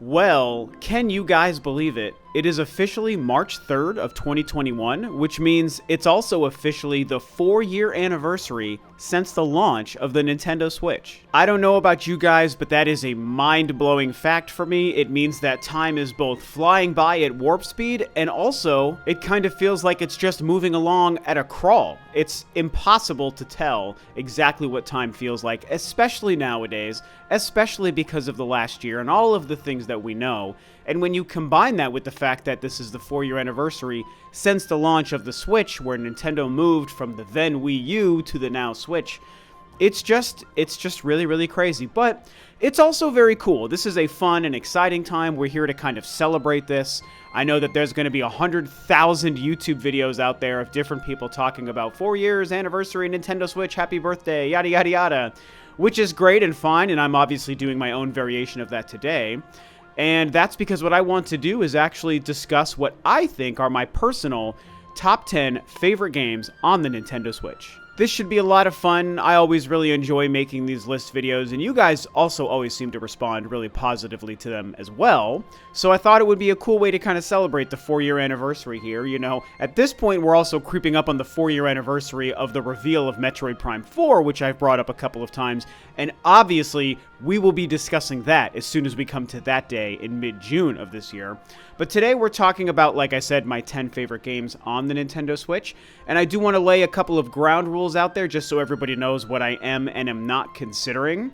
Well, can you guys believe it? It is officially March 3rd of 2021, which means it's also officially the 4-year anniversary since the launch of the Nintendo Switch. I don't know about you guys, but that is a mind-blowing fact for me. It means that time is both flying by at warp speed, and also, it kind of feels like it's just moving along at a crawl. It's impossible to tell exactly what time feels like, especially nowadays, especially because of the last year and all of the things that we know. And when you combine that with the fact that this is the 4-year anniversary since the launch of the Switch, where Nintendo moved from the then Wii U to the now Switch, it's just really, really crazy. But it's also very cool. This is a fun and exciting time. We're here to kind of celebrate this. I know that there's going to be 100,000 YouTube videos out there of different people talking about 4 years anniversary Nintendo Switch, happy birthday, yada, yada, yada, which is great and fine, and I'm obviously doing my own variation of that today. And that's because what I want to do is actually discuss what I think are my personal top 10 favorite games on the Nintendo Switch. This should be a lot of fun. I always really enjoy making these list videos, and you guys also always seem to respond really positively to them as well. So I thought it would be a cool way to kind of celebrate the 4-year anniversary here. You know, at this point, we're also creeping up on the 4-year anniversary of the reveal of Metroid Prime 4, which I've brought up a couple of times. And obviously, we will be discussing that as soon as we come to that day in mid-June of this year. But today we're talking about, like I said, my 10 favorite games on the Nintendo Switch. And I do want to lay a couple of ground rules out there just so everybody knows what I am and am not considering.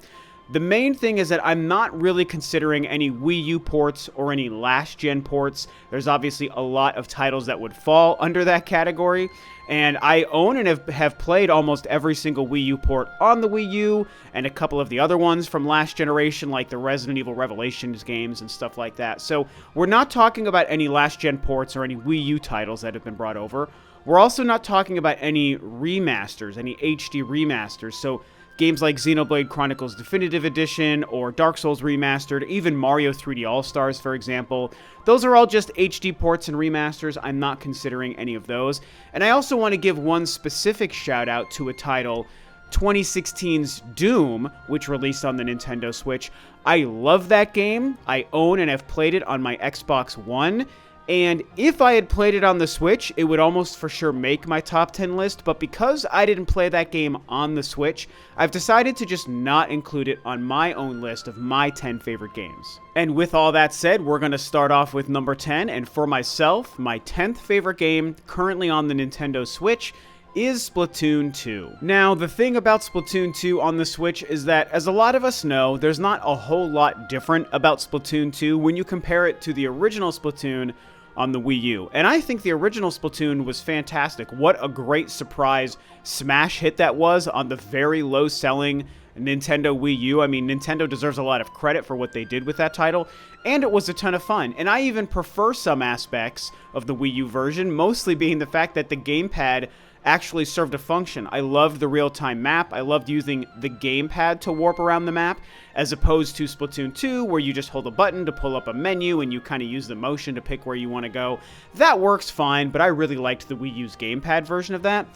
The main thing is that I'm not really considering any Wii U ports or any last-gen ports. There's obviously a lot of titles that would fall under that category. And I own and have played almost every single Wii U port on the Wii U, and a couple of the other ones from last generation, like the Resident Evil Revelations games and stuff like that. So we're not talking about any last-gen ports or any Wii U titles that have been brought over. We're also not talking about any remasters, any HD remasters. So games like Xenoblade Chronicles Definitive Edition or Dark Souls Remastered, even Mario 3D All-Stars, for example. Those are all just HD ports and remasters. I'm not considering any of those. And I also want to give one specific shout out to a title, 2016's Doom, which released on the Nintendo Switch. I love that game. I own and have played it on my Xbox One. And if I had played it on the Switch, it would almost for sure make my top 10 list, but because I didn't play that game on the Switch, I've decided to just not include it on my own list of my 10 favorite games. And with all that said, we're going to start off with number 10, and for myself, my 10th favorite game currently on the Nintendo Switch is Splatoon 2. Now, the thing about Splatoon 2 on the Switch is that, as a lot of us know, there's not a whole lot different about Splatoon 2 when you compare it to the original Splatoon on the Wii U. And I think the original Splatoon was fantastic. What a great surprise smash hit that was on the very low-selling Nintendo Wii U. I mean, Nintendo deserves a lot of credit for what they did with that title, and it was a ton of fun. And I even prefer some aspects of the Wii U version, mostly being the fact that the gamepad actually served a function. I loved the real-time map. I loved using the gamepad to warp around the map, as opposed to Splatoon 2, where you just hold a button to pull up a menu and you kind of use the motion to pick where you want to go. That works fine, but I really liked the Wii U's gamepad version of that.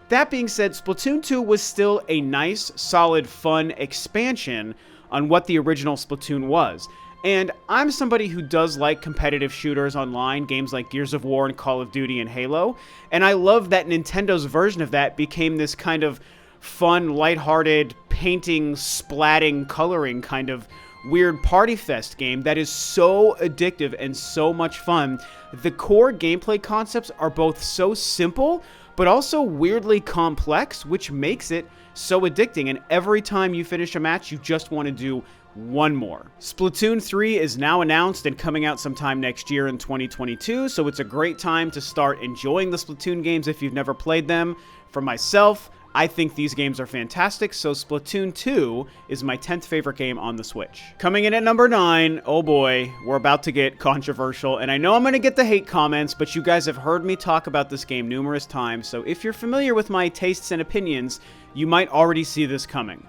That being said, Splatoon 2 was still a nice, solid, fun expansion on what the original Splatoon was. And I'm somebody who does like competitive shooters online, games like Gears of War and Call of Duty and Halo, and I love that Nintendo's version of that became this kind of fun, lighthearted, painting, splatting, coloring kind of weird party fest game that is so addictive and so much fun. The core gameplay concepts are both so simple, but also weirdly complex, which makes it so addicting, and every time you finish a match, you just want to do one more. Splatoon 3 is now announced and coming out sometime next year in 2022, so it's a great time to start enjoying the Splatoon games if you've never played them. For myself, I think these games are fantastic, so Splatoon 2 is my 10th favorite game on the Switch. Coming in at number 9, oh boy, we're about to get controversial, and I know I'm going to get the hate comments, but you guys have heard me talk about this game numerous times, so if you're familiar with my tastes and opinions, you might already see this coming.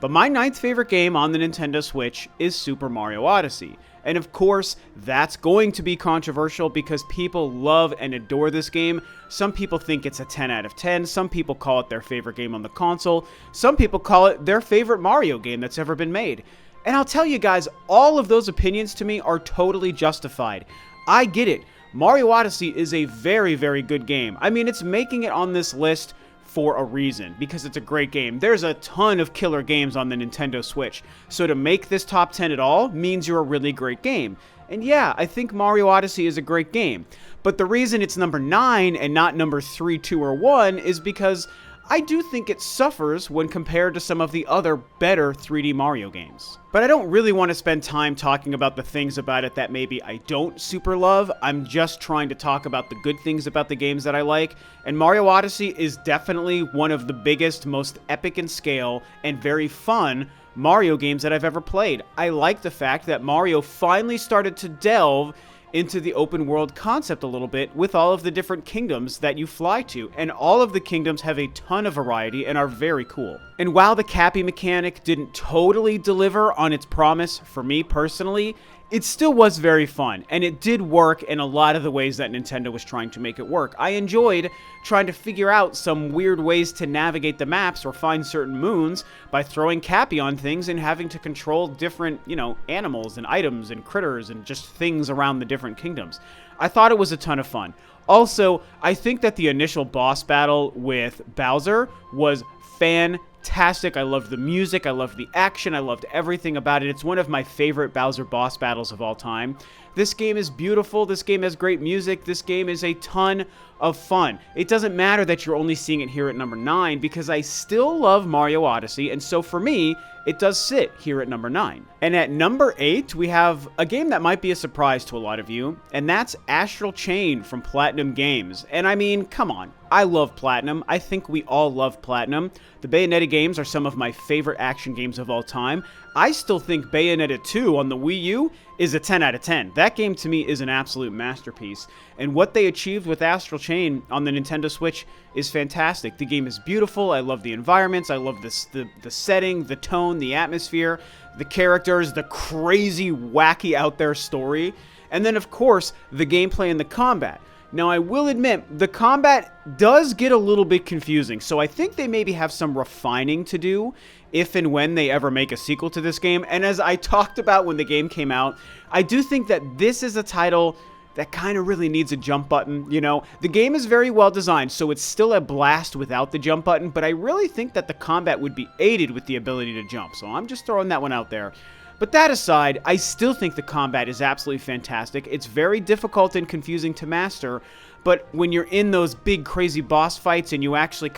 But my 9th favorite game on the Nintendo Switch is Super Mario Odyssey. And of course, that's going to be controversial because people love and adore this game. Some people think it's a 10 out of 10. Some people call it their favorite game on the console. Some people call it their favorite Mario game that's ever been made. And I'll tell you guys, all of those opinions to me are totally justified. I get it. Mario Odyssey is a very, very good game. I mean, it's making it on this list for a reason, because it's a great game. There's a ton of killer games on the Nintendo Switch, so to make this top 10 at all means you're a really great game. And yeah, I think Mario Odyssey is a great game, but the reason it's number 9 and not number 3, 2, or 1 is because I do think it suffers when compared to some of the other better 3D Mario games. But I don't really want to spend time talking about the things about it that maybe I don't super love. I'm just trying to talk about the good things about the games that I like, and Mario Odyssey is definitely one of the biggest, most epic in scale, and very fun Mario games that I've ever played. I like the fact that Mario finally started to delve into the open world concept a little bit with all of the different kingdoms that you fly to, and all of the kingdoms have a ton of variety and are very cool. And while the Cappy mechanic didn't totally deliver on its promise for me personally, it still was very fun, and it did work in a lot of the ways that Nintendo was trying to make it work. I enjoyed trying to figure out some weird ways to navigate the maps or find certain moons by throwing Cappy on things and having to control different, animals and items and critters and just things around the different kingdoms. I thought it was a ton of fun. Also, I think that the initial boss battle with Bowser was fantastic. I loved the music, I loved the action, I loved everything about it. It's one of my favorite Bowser boss battles of all time. This game is beautiful, this game has great music, this game is a ton of fun. It doesn't matter that you're only seeing it here at number 9, because I still love Mario Odyssey, and so for me, it does sit here at number 9. And at number 8, we have a game that might be a surprise to a lot of you, and that's Astral Chain from Platinum Games. And I mean, come on, I love Platinum. I think we all love Platinum. The Bayonetta games are some of my favorite action games of all time. I still think Bayonetta 2 on the Wii U is a 10 out of 10. That game to me is an absolute masterpiece. And what they achieved with Astral Chain on the Nintendo Switch is fantastic. The game is beautiful. I love the environments. I love the setting, the tone, the atmosphere, the characters, the crazy, wacky, out there story. And then, of course, the gameplay and the combat. Now, I will admit, the combat does get a little bit confusing, so I think they maybe have some refining to do if and when they ever make a sequel to this game. And as I talked about when the game came out, I do think that this is a title that kind of really needs a jump button, The game is very well designed, so it's still a blast without the jump button, but I really think that the combat would be aided with the ability to jump, so I'm just throwing that one out there. But that aside, I still think the combat is absolutely fantastic. It's very difficult and confusing to master, but when you're in those big crazy boss fights and you actually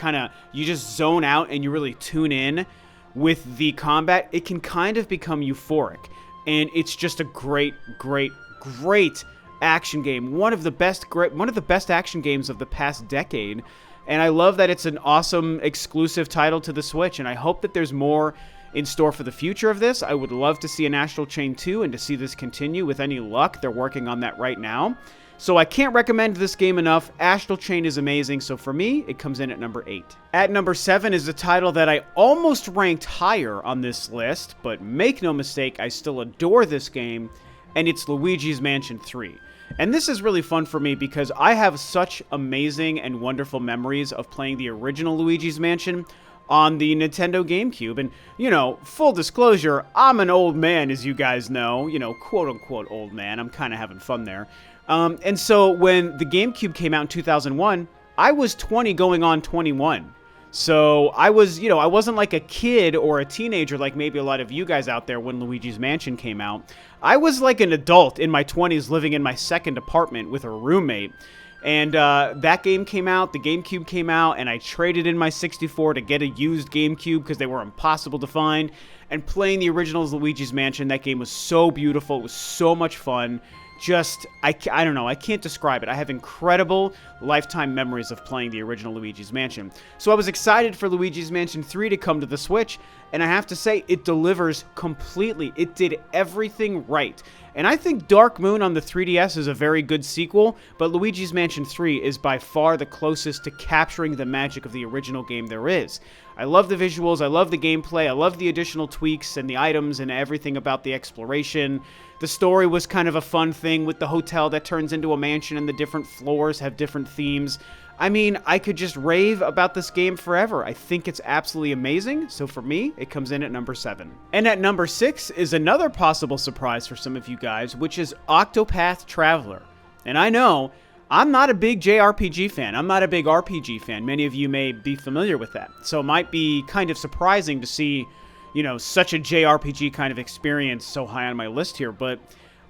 you just zone out and you really tune in with the combat, it can kind of become euphoric. And it's just a great, great, great action game. One of the best action games of the past decade. And I love that it's an awesome exclusive title to the Switch, and I hope that there's more in store for the future of this. I would love to see an Astral Chain 2 and to see this continue. With any luck, they're working on that right now. So I can't recommend this game enough. Astral Chain is amazing, so for me, it comes in at number 8. At number 7 is a title that I almost ranked higher on this list, but make no mistake, I still adore this game, and it's Luigi's Mansion 3. And this is really fun for me because I have such amazing and wonderful memories of playing the original Luigi's Mansion on the Nintendo GameCube. And, full disclosure, I'm an old man, as you guys know, quote-unquote old man. I'm kind of having fun there. And so when the GameCube came out in 2001, I was 20 going on 21. So I was, I wasn't like a kid or a teenager like maybe a lot of you guys out there when Luigi's Mansion came out. I was like an adult in my 20s living in my second apartment with a roommate. And that game came out, the GameCube came out, and I traded in my 64 to get a used GameCube because they were impossible to find. And playing the original Luigi's Mansion, that game was so beautiful, it was so much fun. I don't know, I can't describe it. I have incredible lifetime memories of playing the original Luigi's Mansion. So I was excited for Luigi's Mansion 3 to come to the Switch, and I have to say, it delivers completely. It did everything right. And I think Dark Moon on the 3DS is a very good sequel, but Luigi's Mansion 3 is by far the closest to capturing the magic of the original game there is. I love the visuals, I love the gameplay, I love the additional tweaks and the items and everything about the exploration. The story was kind of a fun thing with the hotel that turns into a mansion and the different floors have different themes. I mean, I could just rave about this game forever. I think it's absolutely amazing, so for me, it comes in at number 7. And at number 6 is another possible surprise for some of you guys, which is Octopath Traveler. And I know, I'm not a big JRPG fan. I'm not a big RPG fan. Many of you may be familiar with that. So it might be kind of surprising to see, you know, such a JRPG kind of experience so high on my list here, but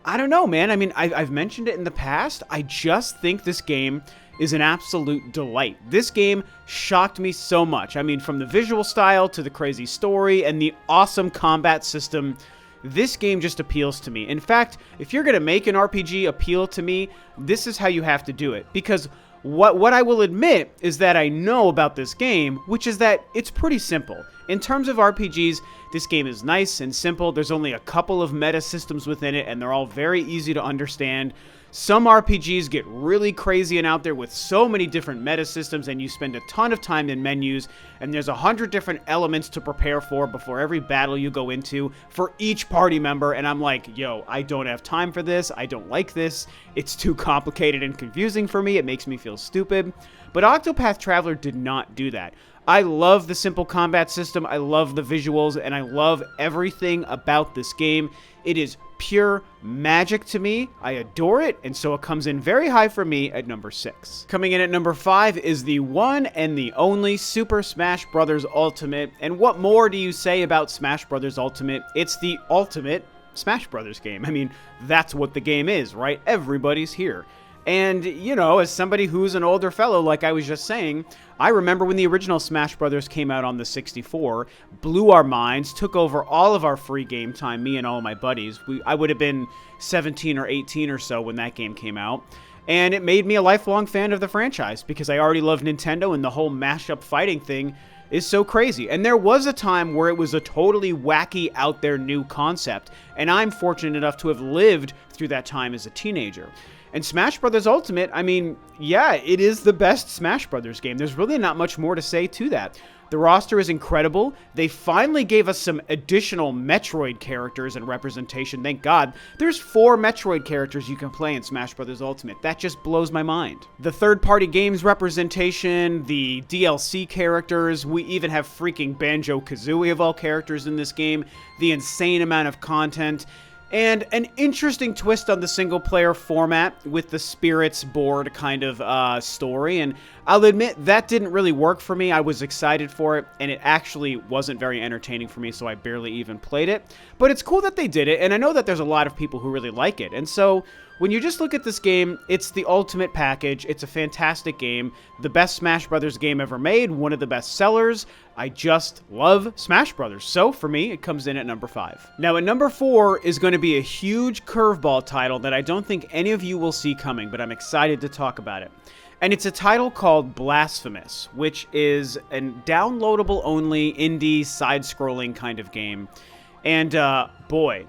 I don't know, man. I mean, I've mentioned it in the past. I just think this game is an absolute delight. This game shocked me so much. I mean, from the visual style to the crazy story and the awesome combat system, this game just appeals to me. In fact, if you're going to make an RPG appeal to me, this is how you have to do it. Because what I will admit is that I know about this game, which is that it's pretty simple. In terms of RPGs, this game is nice and simple. There's only a couple of meta systems within it, and they're all very easy to understand. Some RPGs get really crazy and out there with so many different meta systems, and you spend a ton of time in menus, and there's 100 different elements to prepare for before every battle you go into for each party member, and I'm like, yo, I don't have time for this. I don't like this. It's too complicated and confusing for me. It makes me feel stupid. But Octopath Traveler did not do that. I love the simple combat system, I love the visuals, and I love everything about this game. It is pure magic to me. I adore it, and so it comes in very high for me at number 6. Coming in at number 5 is the one and the only Super Smash Bros. Ultimate. And what more do you say about Smash Bros. Ultimate? It's the ultimate Smash Bros. Game. I mean, that's what the game is, right? Everybody's here. And, you know, as somebody who's an older fellow, like I was just saying, I remember when the original Smash Brothers came out on the 64, blew our minds, took over all of our free game time, me and all my buddies. I would have been 17 or 18 or so when that game came out. And it made me a lifelong fan of the franchise because I already loved Nintendo, and the whole mashup fighting thing is so crazy. And there was a time where it was a totally wacky, out there new concept. And I'm fortunate enough to have lived through that time as a teenager. And Smash Bros. Ultimate, I mean, yeah, it is the best Smash Bros. Game. There's really not much more to say to that. The roster is incredible. They finally gave us some additional Metroid characters and representation. Thank God. There's 4 Metroid characters you can play in Smash Bros. Ultimate. That just blows my mind. The third-party games representation, the DLC characters, we even have freaking Banjo-Kazooie of all characters in this game, the insane amount of content, and an interesting twist on the single-player format with the Spirits board kind of story. And I'll admit, that didn't really work for me. I was excited for it, and it actually wasn't very entertaining for me, so I barely even played it. But it's cool that they did it, and I know that there's a lot of people who really like it. And so when you just look at this game, it's the ultimate package. It's a fantastic game. The best Smash Brothers game ever made. One of the best sellers. I just love Smash Brothers. So for me, it comes in at number 5. Now at number 4 is going to be a huge curveball title that I don't think any of you will see coming, but I'm excited to talk about it. And it's a title called Blasphemous, which is a downloadable only indie side-scrolling kind of game. And boy,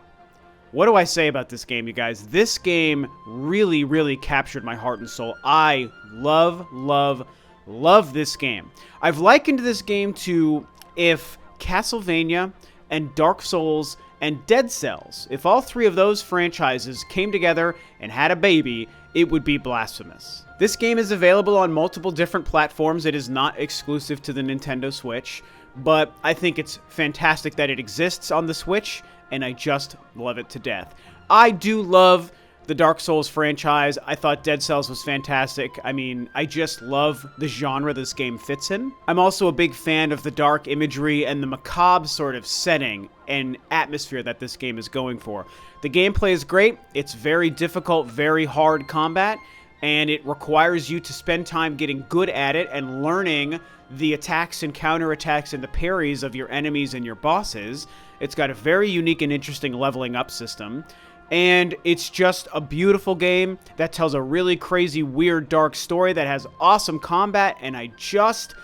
what do I say about this game, you guys? This game really, really captured my heart and soul. I love this game. I've likened this game to if Castlevania and Dark Souls and Dead Cells, if all 3 of those franchises came together and had a baby, it would be Blasphemous. This game is available on multiple different platforms. It is not exclusive to the Nintendo Switch, but I think it's fantastic that it exists on the Switch, and I just love it to death. I do love the Dark Souls franchise. I thought Dead Cells was fantastic. I mean, I just love the genre this game fits in. I'm also a big fan of the dark imagery and the macabre sort of setting and atmosphere that this game is going for. The gameplay is great. It's very difficult, very hard combat, and it requires you to spend time getting good at it and learning the attacks and counterattacks and the parries of your enemies and your bosses. It's got a very unique and interesting leveling up system. And it's just a beautiful game that tells a really crazy, weird, dark story that has awesome combat, and I just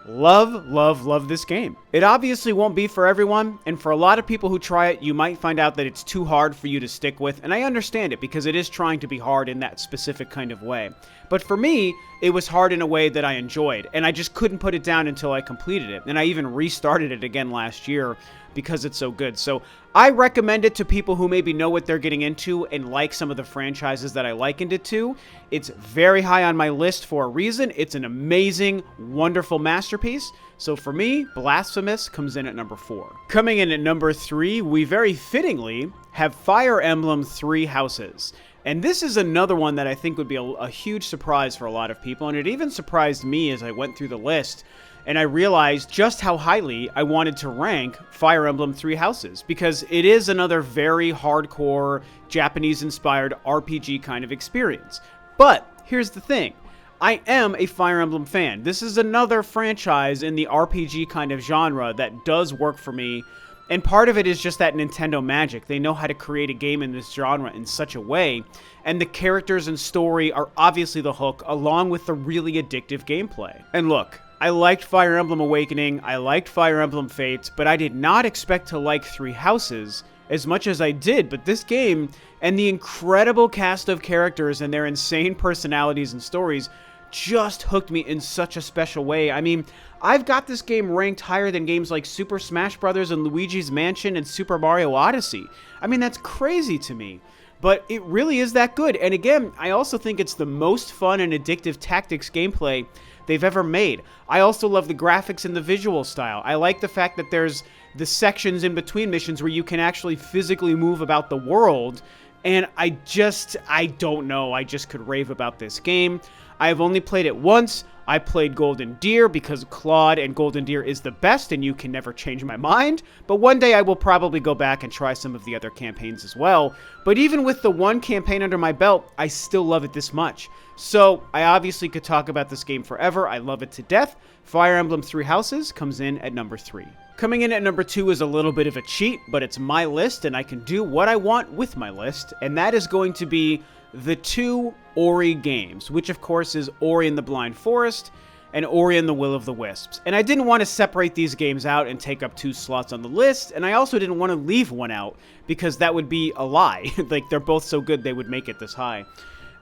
love this game. It obviously won't be for everyone, and for a lot of people who try it, you might find out that it's too hard for you to stick with, and I understand it because it is trying to be hard in that specific kind of way. But for me, it was hard in a way that I enjoyed, and I just couldn't put it down until I completed it, and I even restarted it again last year because it's so good. So I recommend it to people who maybe know what they're getting into and like some of the franchises that I likened it to. It's very high on my list for a reason. It's an amazing, wonderful masterpiece. So for me, Blasphemous comes in at number 4. Coming in at number 3, we very fittingly have Fire Emblem Three Houses. And this is another one that I think would be a huge surprise for a lot of people, and it even surprised me as I went through the list, and I realized just how highly I wanted to rank Fire Emblem Three Houses, because it is another very hardcore, Japanese-inspired RPG kind of experience. But here's the thing. I am a Fire Emblem fan. This is another franchise in the RPG kind of genre that does work for me. And part of it is just that Nintendo magic. They know how to create a game in this genre in such a way. And the characters and story are obviously the hook, along with the really addictive gameplay. And look, I liked Fire Emblem Awakening, I liked Fire Emblem Fates, but I did not expect to like Three Houses as much as I did. But this game, and the incredible cast of characters and their insane personalities and stories, just hooked me in such a special way. I mean, I've got this game ranked higher than games like Super Smash Bros. And Luigi's Mansion and Super Mario Odyssey. I mean, that's crazy to me. But it really is that good. And again, I also think it's the most fun and addictive tactics gameplay they've ever made. I also love the graphics and the visual style. I like the fact that there's the sections in between missions where you can actually physically move about the world. And I don't know, I just could rave about this game. I've only played it once. I played Golden Deer because Claude and Golden Deer is the best and you can never change my mind. But one day I will probably go back and try some of the other campaigns as well. But even with the one campaign under my belt, I still love it this much. So I obviously could talk about this game forever. I love it to death. Fire Emblem Three Houses comes in at number 3. Coming in at number 2 is a little bit of a cheat, but it's my list and I can do what I want with my list. And that is going to be the 2 Ori games, which of course is Ori and the Blind Forest and Ori and the Will of the Wisps. And I didn't want to separate these games out and take up 2 slots on the list, and I also didn't want to leave one out because that would be a lie. Like, they're both so good they would make it this high.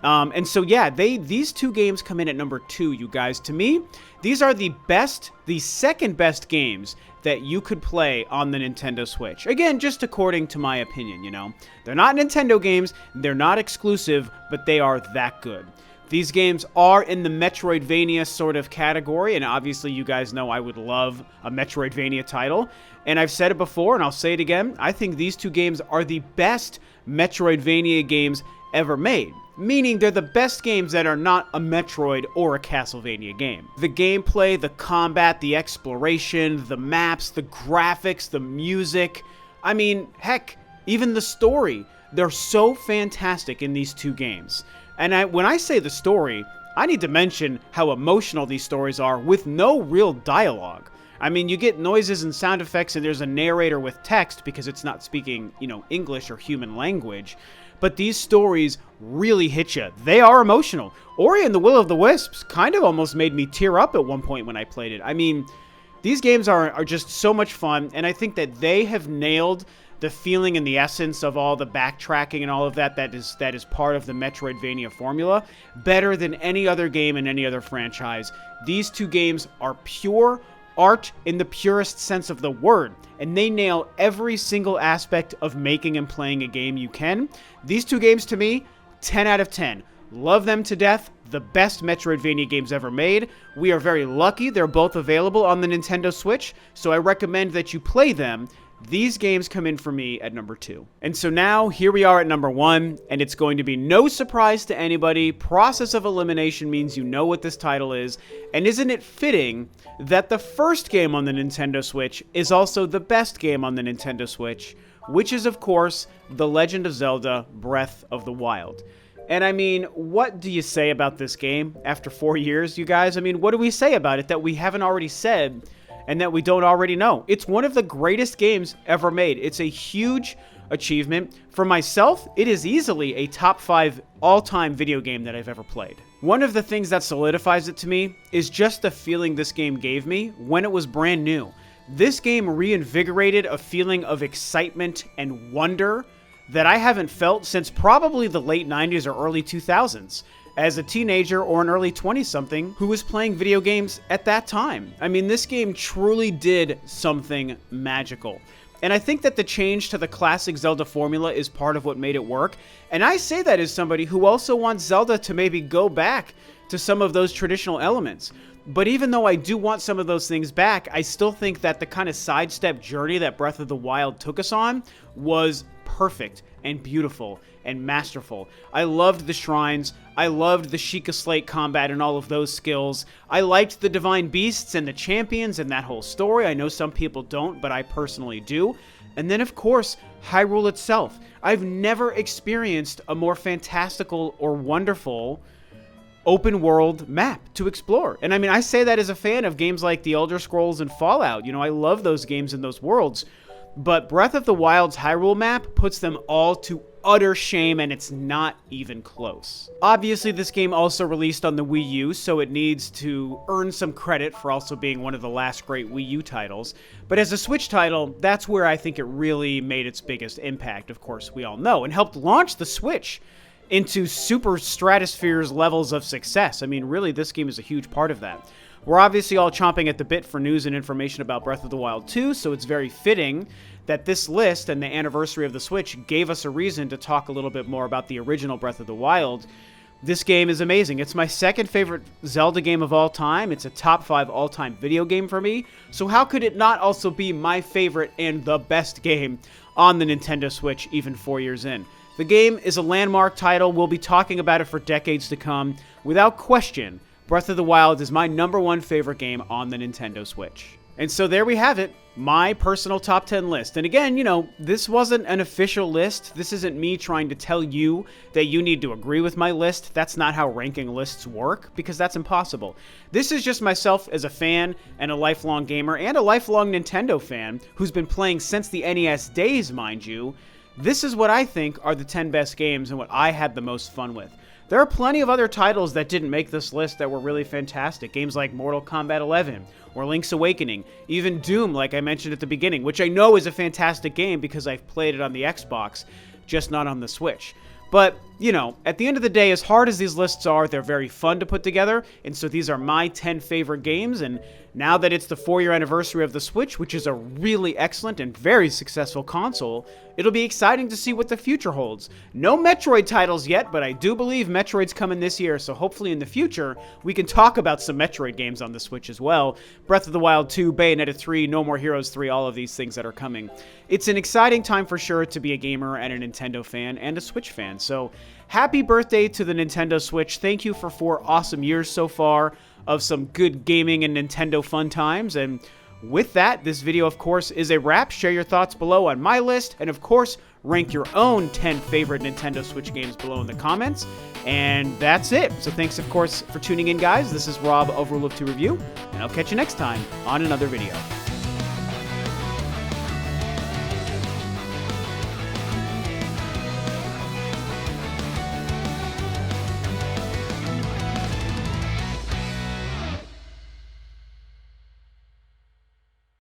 And so yeah, these 2 games come in at number 2, you guys. To me, these are the second best games that you could play on the Nintendo Switch. Again, just according to my opinion, you know. They're not Nintendo games, they're not exclusive, but they are that good. These games are in the Metroidvania sort of category, and obviously you guys know I would love a Metroidvania title. And I've said it before, and I'll say it again, I think these 2 games are the best Metroidvania games ever made. Meaning they're the best games that are not a Metroid or a Castlevania game. The gameplay, the combat, the exploration, the maps, the graphics, the music, I mean, heck, even the story. They're so fantastic in these 2 games. And when I say the story, I need to mention how emotional these stories are with no real dialogue. I mean, you get noises and sound effects and there's a narrator with text because it's not speaking, you know, English or human language. But these stories really hit you. They are emotional. Ori and the Will of the Wisps kind of almost made me tear up at one point when I played it. I mean, these games are just so much fun, and I think that they have nailed the feeling and the essence of all the backtracking and all of that is part of the Metroidvania formula better than any other game in any other franchise. These 2 games are pure art in the purest sense of the word, and they nail every single aspect of making and playing a game you can. These 2 games, to me, 10 out of 10. Love them to death. The best Metroidvania games ever made. We are very lucky they're both available on the Nintendo Switch, so I recommend that you play them. These games come in for me at number 2. And so now, here we are at number 1, and it's going to be no surprise to anybody. Process of elimination means you know what this title is, and isn't it fitting that the first game on the Nintendo Switch is also the best game on the Nintendo Switch, which is, of course, The Legend of Zelda: Breath of the Wild. And I mean, what do you say about this game after 4 years, you guys? I mean, what do we say about it that we haven't already said and that we don't already know? It's one of the greatest games ever made. It's a huge achievement. For myself, it is easily a top 5 all-time video game that I've ever played. One of the things that solidifies it to me is just the feeling this game gave me when it was brand new. This game reinvigorated a feeling of excitement and wonder that I haven't felt since probably the late 90s or early 2000s. As a teenager or an early 20-something who was playing video games at that time. I mean, this game truly did something magical. And I think that the change to the classic Zelda formula is part of what made it work. And I say that as somebody who also wants Zelda to maybe go back to some of those traditional elements. But even though I do want some of those things back, I still think that the kind of sidestep journey that Breath of the Wild took us on was perfect and beautiful and masterful. I loved the shrines. I loved the Sheikah Slate combat and all of those skills. I liked the divine beasts and the champions and that whole story. I know some people don't, but I personally do. And then, of course, Hyrule itself. I've never experienced a more fantastical or wonderful open world map to explore. And I mean, I say that as a fan of games like The Elder Scrolls and Fallout. You know, I love those games and those worlds. But Breath of the Wild's Hyrule map puts them all to utter shame, and it's not even close. Obviously, this game also released on the Wii U, so it needs to earn some credit for also being one of the last great Wii U titles. But as a Switch title, that's where I think it really made its biggest impact, of course, we all know, and helped launch the Switch into super stratospheres levels of success. I mean, really, this game is a huge part of that. We're obviously all chomping at the bit for news and information about Breath of the Wild 2, so it's very fitting that this list and the anniversary of the Switch gave us a reason to talk a little bit more about the original Breath of the Wild. This game is amazing. It's my second favorite Zelda game of all time. It's a top 5 all-time video game for me, so how could it not also be my favorite and the best game on the Nintendo Switch even 4 years in? The game is a landmark title. We'll be talking about it for decades to come. Without question, Breath of the Wild is my #1 favorite game on the Nintendo Switch. And so there we have it, my personal top 10 list. And again, you know, this wasn't an official list. This isn't me trying to tell you that you need to agree with my list. That's not how ranking lists work, because that's impossible. This is just myself as a fan and a lifelong gamer and a lifelong Nintendo fan who's been playing since the NES days, mind you. This is what I think are the 10 best games and what I had the most fun with. There are plenty of other titles that didn't make this list that were really fantastic. Games like Mortal Kombat 11 or Link's Awakening, even Doom, like I mentioned at the beginning, which I know is a fantastic game because I've played it on the Xbox, just not on the Switch. But, you know, at the end of the day, as hard as these lists are, they're very fun to put together, and so these are my 10 favorite games, and now that it's the 4-year anniversary of the Switch, which is a really excellent and very successful console, it'll be exciting to see what the future holds. No Metroid titles yet, but I do believe Metroid's coming this year, so hopefully in the future, we can talk about some Metroid games on the Switch as well. Breath of the Wild 2, Bayonetta 3, No More Heroes 3, all of these things that are coming. It's an exciting time for sure to be a gamer and a Nintendo fan and a Switch fan, so happy birthday to the Nintendo Switch. Thank you for 4 awesome years so far of some good gaming and Nintendo fun times. And with that, this video, of course, is a wrap. Share your thoughts below on my list. And, of course, rank your own 10 favorite Nintendo Switch games below in the comments. And that's it. So thanks, of course, for tuning in, guys. This is Rob of Rule of 2 Review. And I'll catch you next time on another video.